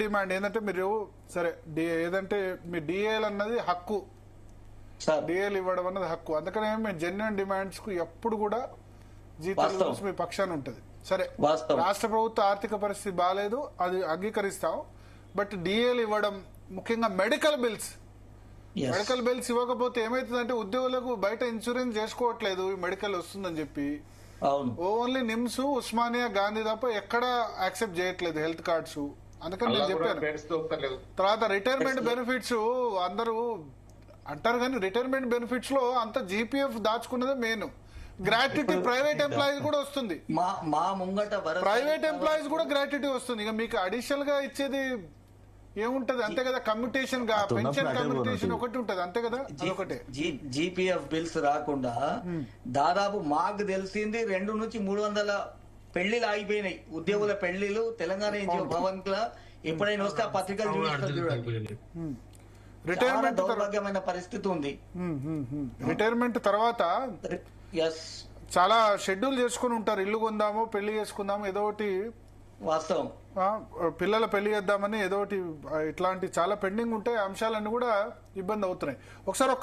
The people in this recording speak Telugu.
డిమాండ్ ఏంటంటే మీరు సరే ఏదంటే మీ డిఏలు అన్నది హక్కు, డిఏలు ఇవ్వడం అన్నది హక్కు. అందుకనే మేము జెన్యున్ డిమాండ్స్ కు ఎప్పుడు కూడా జీతాలు మీ పక్షాన ఉంటది. సరే రాష్ట్ర ప్రభుత్వ ఆర్థిక పరిస్థితి బాగాలేదు, అది అంగీకరిస్తాం. బట్ డిఏలు ఇవ్వడం, ముఖ్యంగా మెడికల్ బిల్స్ ఇవ్వకపోతే ఏమైతుందంటే ఉద్యోగులకు బయట ఇన్సూరెన్స్ చేసుకోవట్లేదు ఈ మెడికల్ వస్తుందని చెప్పి. ఓన్లీ నిమ్స్, ఉస్మానియా, గాంధీ తప్ప ఎక్కడ యాక్సెప్ట్ చేయట్లేదు హెల్త్ కార్డ్స్. అందుకని నేను చెప్పాను. తర్వాత రిటైర్మెంట్ బెనిఫిట్స్ అందరూ అంటారు కానీ రిటైర్మెంట్ బెనిఫిట్స్ లో అంత జీపీఎఫ్ దాచుకున్నదే మెయిన్. గ్రాట్యుటీ ప్రైవేట్ ఎంప్లాయీస్ కూడా వస్తుంది, ప్రైవేట్ ఎంప్లాయీస్ కూడా గ్రాట్యుటీ వస్తుంది. ఇక మీకు అడిషనల్ గా ఇచ్చేది ఏముంటది? అంతే కదా, కమ్యూటేషన్ గా పెన్షన్ కమ్యూటేషన్ ఒకటి ఉంటది, అంతే కదా. అదొకటే. జీపీఎఫ్ బిల్స్ రాకుండా దాదాపు మాకు తెలిసింది 200 నుంచి 300 పెళ్లిలు ఆగిపోయినాయి. ఉద్యోగుల పెళ్లిలు తెలంగాణ భవన్ కు ఎప్పుడైనా వస్తే ఆ పత్రికలు చూడండి. రిటైర్మెంట్ దౌర్భాగ్యమైన పరిస్థితి ఉంది. రిటైర్మెంట్ తర్వాత చాలా షెడ్యూల్ చేసుకుని ఉంటారు, ఇల్లు కొందాము, పెళ్లి చేసుకుందాము, ఏదో ఒకటి వాస్తవం, పిల్లల పెళ్లి చేద్దామని ఏదో ఒకటి, ఇట్లాంటి చాలా పెండింగ్ ఉంటాయి. అంశాలన్నీ కూడా ఇబ్బంది అవుతున్నాయి. ఒకసారి